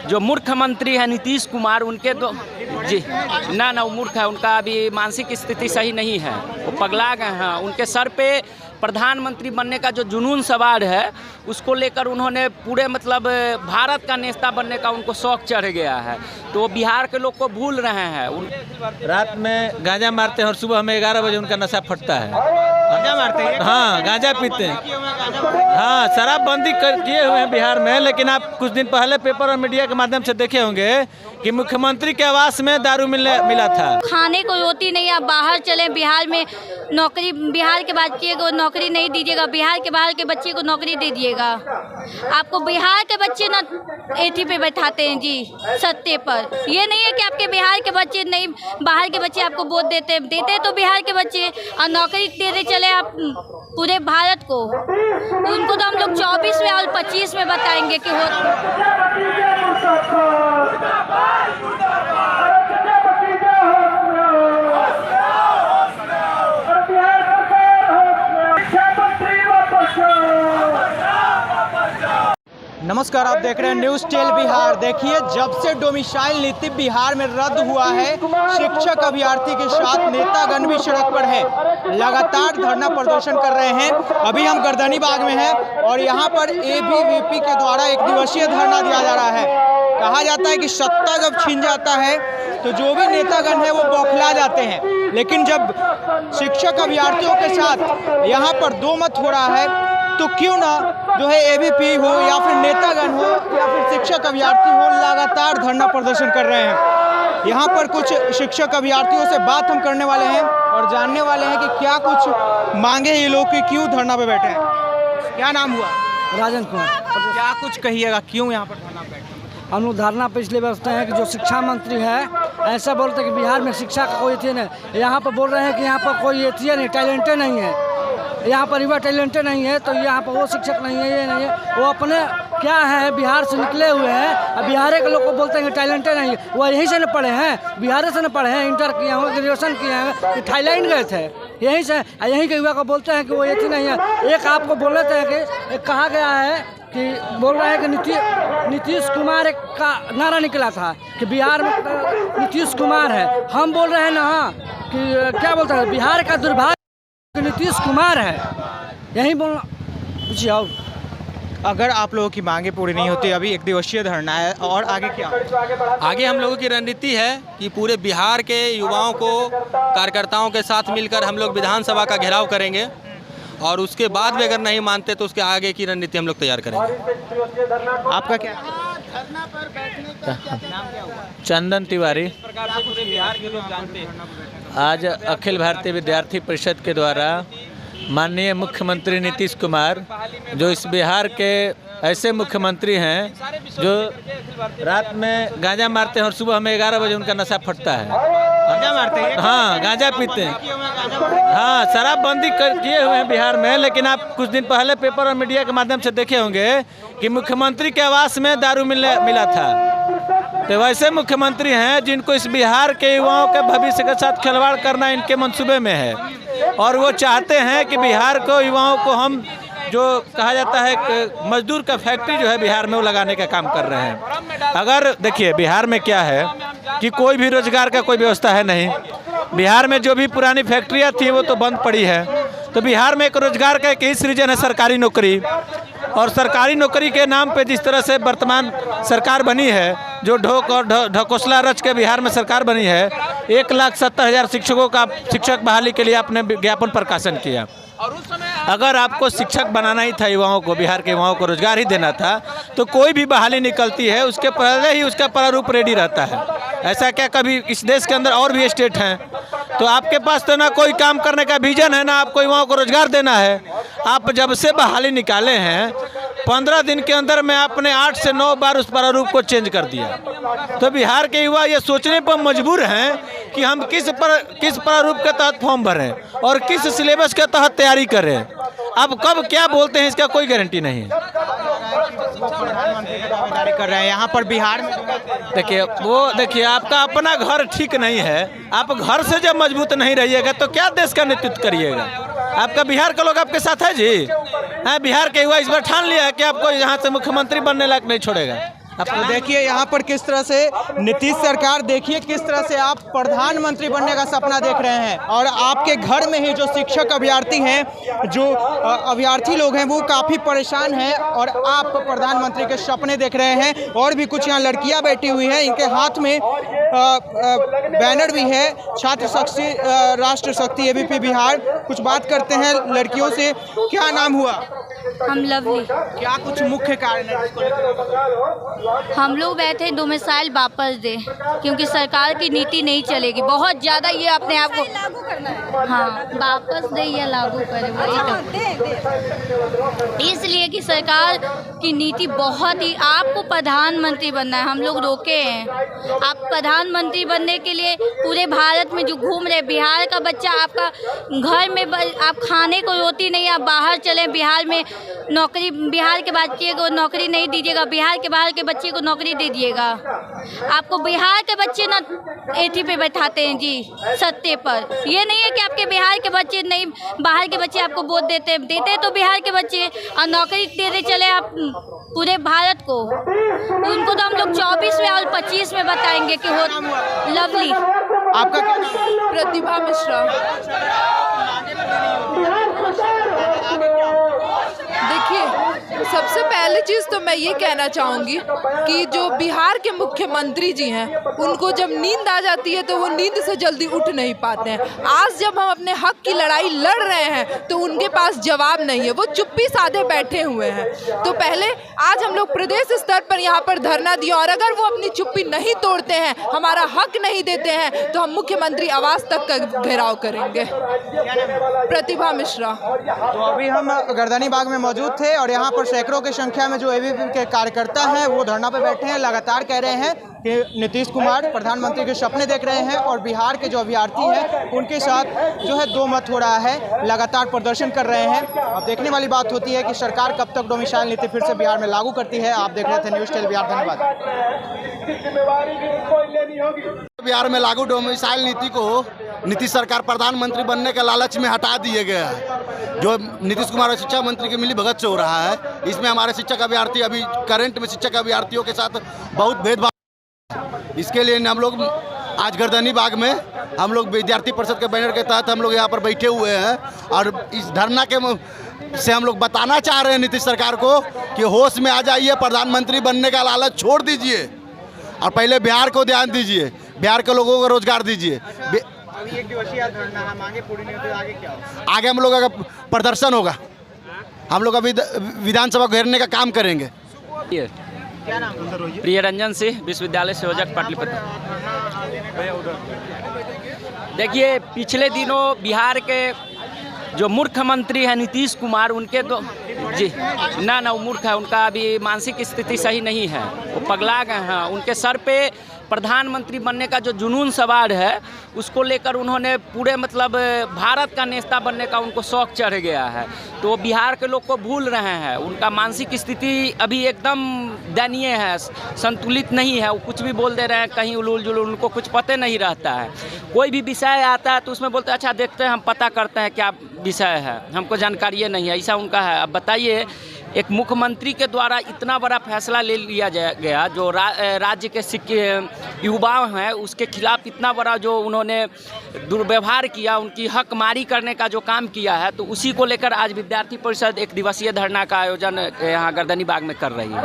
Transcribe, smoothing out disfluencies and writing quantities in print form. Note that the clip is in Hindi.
जो मुख्यमंत्री है नीतीश कुमार, उनके दो जी ना वो मूर्ख है, उनका अभी मानसिक स्थिति सही नहीं है, वो पगला गए हैं। उनके सर पे प्रधानमंत्री बनने का जो जुनून सवार है, उसको लेकर उन्होंने पूरे मतलब भारत का नेता बनने का उनको शौक चढ़ गया है, तो वो बिहार के लोग को भूल रहे हैं। रात में गांजा मारते हैं और सुबह हमें 11 बजे उनका नशा फटता है। गांजा मारते हैं? हाँ, गांजा पीते हैं। हाँ, शराबबंदी किए हुए हैं बिहार में, लेकिन आप कुछ दिन पहले पेपर और मीडिया के माध्यम से देखे होंगे कि मुख्यमंत्री के आवास में दारू मिला था। खाने को रोटी नहीं, आप बाहर चले, बिहार में नौकरी, बिहार के बच्चे को नौकरी नहीं दीजिएगा, बिहार के बाहर के बच्चे को नौकरी दीजिएगा। आपको बिहार के बच्चे ना एथी पे बैठाते हैं जी, सत्ते पर। ये नहीं है कि आपके बिहार के बच्चे नहीं, बाहर के बच्चे आपको वोट देते तो बिहार के बच्चे, और नौकरी देते चले आप पूरे भारत को। उनको तो हम लोग 24 में और 25 में बताएंगे कि नमस्कार, आप देख रहे हैं न्यूज़ टेल बिहार। देखिए, जब से डोमिसाइल नीति बिहार में रद्द हुआ है, शिक्षक अभ्यर्थी के साथ नेतागण भी सड़क पर हैं, लगातार धरना प्रदर्शन कर रहे हैं। अभी हम गर्दनी बाग में हैं और यहाँ पर एबीवीपी के द्वारा एक दिवसीय धरना दिया जा रहा है। कहा जाता है कि सत्ता जब छिन जाता है तो जो भी नेतागण है वो बौखला जाते हैं, लेकिन जब शिक्षक अभ्यर्थियों के साथ यहाँ पर दो मत हो रहा है तो क्यों ना जो है एबीपी हो या फिर नेतागण हो या फिर शिक्षक अभ्यर्थी हो, लगातार धरना प्रदर्शन कर रहे हैं। यहाँ पर कुछ शिक्षक अभ्यर्थियों से बात हम करने वाले हैं और जानने वाले हैं कि क्या कुछ मांगे ये लोग कि क्यों धरना पे बैठे हैं। क्या नाम हुआ? राजन कुमार। क्या कुछ कहिएगा, क्यों यहाँ पर धरना बैठे? हम लोग धरना पे इसलिए बैठते हैं कि जो शिक्षा मंत्री है ऐसा बोलते हैं कि बिहार में शिक्षा का कोई एथी नहीं। यहाँ पर बोल रहे हैं कि यहाँ पर कोई एथी नहीं, टैलेंटे नहीं है, यहाँ पर युवा टैलेंटेड नहीं है, तो यहाँ पर वो शिक्षक नहीं है, ये नहीं है। वो अपने क्या है, बिहार से निकले हुए हैं, अब बिहार के लोग को बोलते हैं कि टैलेंटेड नहीं है। वो यहीं से न पढ़े हैं, बिहार से न पढ़े हैं, इंटर किए हैं, ग्रेजुएशन किए हैं, कि थाईलैंड गए थे, यहीं से। यहीं के युवा को बोलते हैं कि वो एथी नहीं है। एक आपको बोल रहे थे कि एक कहा गया है कि बोल रहे हैं कि नीतीश कुमार एक का नारा निकला था कि बिहार में नीतीश कुमार है। हम बोल रहे हैं ना कि क्या बोलते हैं, बिहार का दुर्भाग्य नीतीश कुमार है, यही बोलना जी। और अगर आप लोगों की मांगे पूरी नहीं होती, अभी एक दिवसीय धरना है, और आगे क्या? आगे हम लोगों की रणनीति है कि पूरे बिहार के युवाओं को, कार्यकर्ताओं के साथ मिलकर हम लोग विधानसभा का घेराव करेंगे और उसके बाद भी अगर नहीं मानते तो उसके आगे की रणनीति हम लोग तैयार करेंगे। आपका क्या? चंदन तिवारी। बिहार के लोग जानते हैं आज अखिल भारतीय विद्यार्थी परिषद के द्वारा माननीय मुख्यमंत्री नीतीश कुमार, जो इस बिहार के ऐसे मुख्यमंत्री हैं जो रात में गांजा मारते हैं और सुबह हमें 11 बजे उनका नशा फटता है। गांजा मारते हैं? हाँ, गांजा पीते हैं। हाँ, शराबबंदी किए हुए हैं बिहार में, लेकिन आप कुछ दिन पहले पेपर और मीडिया के माध्यम से देखे होंगे कि मुख्यमंत्री के आवास में दारू मिला था। तो वैसे मुख्यमंत्री हैं जिनको इस बिहार के युवाओं के भविष्य के साथ खिलवाड़ करना इनके मंसूबे में है, और वो चाहते हैं कि बिहार को, युवाओं को हम जो कहा जाता है मजदूर का फैक्ट्री जो है बिहार में, वो लगाने का काम कर रहे हैं। अगर देखिए बिहार में क्या है कि कोई भी रोजगार का कोई व्यवस्था है नहीं। बिहार में जो भी पुरानी फैक्ट्रियाँ थी वो तो बंद पड़ी है, तो बिहार में एक रोजगार का एक ही सृजन है, सरकारी नौकरी। और सरकारी नौकरी के नाम पे जिस तरह से वर्तमान सरकार बनी है, जो ढोक और ढकोसला रच के बिहार में सरकार बनी है, 1,70,000 शिक्षकों का शिक्षक बहाली के लिए आपने विज्ञापन प्रकाशन किया। अगर आपको शिक्षक बनाना ही था, युवाओं को, बिहार के युवाओं को रोजगार ही देना था, तो कोई भी बहाली निकलती है उसके पहले ही उसका प्रारूप रेडी रहता है। ऐसा क्या कभी इस देश के अंदर और भी स्टेट हैं? तो आपके पास तो ना कोई काम करने का विजन है, ना आपको युवाओं को रोजगार देना है। आप जब से बहाली निकाले हैं, 15 दिन के अंदर में आपने 8 से 9 बार उस प्रारूप को चेंज कर दिया। तो बिहार के युवा ये सोचने पर मजबूर हैं कि हम किस प्रारूप के तहत फॉर्म भरें और किस सिलेबस के तहत तैयारी करें। अब कब क्या बोलते हैं इसका कोई गारंटी नहीं है। कर रहे हैं यहाँ पर बिहार में। देखिए आपका अपना घर ठीक नहीं है, आप घर से जब मजबूत नहीं रहिएगा तो क्या देश का नेतृत्व करिएगा? आपका बिहार का लोग आपके साथ है जी? हाँ, बिहार के युवा इस बार ठान लिया है कि आपको यहाँ से मुख्यमंत्री बनने लायक नहीं छोड़ेगा। तो देखिए यहाँ पर किस तरह से नीतीश सरकार, देखिए किस तरह से आप प्रधानमंत्री बनने का सपना देख रहे हैं और आपके घर में ही जो शिक्षक अभ्यर्थी हैं, जो अभ्यर्थी लोग हैं वो काफ़ी परेशान हैं और आप प्रधानमंत्री के सपने देख रहे हैं। और भी कुछ यहाँ लड़कियाँ बैठी हुई हैं, इनके हाथ में बैनर भी है, छात्र शक्ति राष्ट्र शक्ति ABP बिहार। कुछ बात करते हैं लड़कियों से। क्या नाम हुआ? हम लवली। क्या कुछ मुख्य कारण है जिसको लेकर? हम लोग बैठे डोमिसाइल वापस दे, क्योंकि सरकार की नीति नहीं चलेगी। बहुत ज़्यादा ये अपने आप को लागू करना है। हाँ, वापस दे या लागू करे, वही तो। इसलिए कि सरकार की नीति बहुत ही, आपको प्रधानमंत्री बनना है, हम लोग रोके हैं। आप प्रधानमंत्री बनने के लिए पूरे भारत में जो घूम रहे, बिहार का बच्चा आपका घर में आप खाने को रोटी नहीं, आप बाहर चले, बिहार में नौकरी, बिहार के बच्चे को नौकरी नहीं दीजिएगा, बिहार के बाहर के बच्चे को नौकरी दे दिएगा। आपको बिहार के बच्चे ना एथी पे बैठाते हैं जी, सत्ते पर। ये नहीं है कि आपके बिहार के बच्चे नहीं, बाहर के बच्चे आपको वोट देते तो बिहार के बच्चे, और नौकरी देते चले आप पूरे भारत को। उनको तो हम लोग 24 में और 25 में बताएंगे कि हो। लवली। आपका क्या नाम है? प्रतिभा मिश्रा। देखिए, सबसे पहली चीज़ तो मैं ये कहना चाहूँगी कि जो बिहार के मुख्यमंत्री जी हैं, उनको जब नींद आ जाती है तो वो नींद से जल्दी उठ नहीं पाते हैं। आज जब हम अपने हक की लड़ाई लड़ रहे हैं तो उनके पास जवाब नहीं है, वो चुप्पी साधे बैठे हुए हैं। तो पहले आज हम लोग प्रदेश स्तर पर यहाँ पर धरना दिए, और अगर वो अपनी चुप्पी नहीं तोड़ते हैं, हमारा हक नहीं देते हैं, तो हम मुख्यमंत्री आवास तक का घेराव करेंगे। प्रतिभा मिश्रा। तो अभी हम गर्दनी बाग में मौजूद थे और यहाँ पर सैकड़ों की संख्या में जो ABP के कार्यकर्ता हैं वो धरना पे बैठे हैं। लगातार कह रहे हैं कि नीतीश कुमार प्रधानमंत्री के सपने देख रहे हैं और बिहार के जो अभ्यर्थी हैं उनके साथ जो है दो मत हो रहा है, लगातार प्रदर्शन कर रहे हैं। अब देखने वाली बात होती है कि सरकार कब तक डोमिसाइल नीति फिर से बिहार में लागू करती है। आप देख रहे थे न्यूज़ टेल बिहार। धन्यवाद। बिहार में लागू डोमिसाइल नीति को नीतीश सरकार प्रधानमंत्री बनने के लालच में हटा दिए गया है। जो नीतीश कुमार और शिक्षा मंत्री की मिली भगत से हो रहा है, इसमें हमारे शिक्षक अभ्यर्थी अभी करंट में शिक्षक अभ्यर्थियों के साथ बहुत भेदभाव। इसके लिए हम लोग आज गर्दनी बाग में हम लोग विद्यार्थी परिषद के बैनर के तहत हम लोग यहाँ पर बैठे हुए हैं और इस धरना के से हम लोग बताना चाह रहे हैं नीतीश सरकार को कि होश में आ जाइए, प्रधानमंत्री बनने का लालच छोड़ दीजिए और पहले बिहार को ध्यान दीजिए, बिहार के लोगों को रोजगार दीजिए। अभी 1 दिवसीय धरना है, मांगे पूरी नहीं होती, आगे क्या होगा? आगे हम लोग का प्रदर्शन होगा, हम लोग अभी विधानसभा घेरने का काम करेंगे। क्या नाम है? प्रियरंजन सिंह, विश्वविद्यालय संयोजक पाटलिपुत्र। देखिए, पिछले दिनों बिहार के जो मुख्यमंत्री हैं नीतीश कुमार, उनके दो जी ना वो मूर्ख है, उनका अभी मानसिक स्थिति सही नहीं है, वो पगला गए हैं। उनके सर पे प्रधानमंत्री बनने का जो जुनून सवार है उसको लेकर उन्होंने पूरे मतलब भारत का नेता बनने का उनको शौक चढ़ गया है। तो बिहार के लोग को भूल रहे हैं, उनका मानसिक स्थिति अभी एकदम दयनीय है, संतुलित नहीं है। वो कुछ भी बोल दे रहे हैं, कहीं उलूल जुलूल, उनको कुछ पता नहीं रहता है। कोई भी विषय आता है तो उसमें बोलते हैं अच्छा देखते हैं, हम पता करते हैं क्या विषय है, हमको जानकारी नहीं है, ऐसा उनका है। अब बताइए, एक मुख्यमंत्री के द्वारा इतना बड़ा फैसला ले लिया गया, जो राज्य के युवा हैं उसके खिलाफ इतना बड़ा जो उन्होंने दुर्व्यवहार किया, उनकी हकमारी करने का जो काम किया है, तो उसी को लेकर आज विद्यार्थी परिषद 1 दिवसीय धरना का आयोजन यहाँ गर्दनी बाग में कर रही है।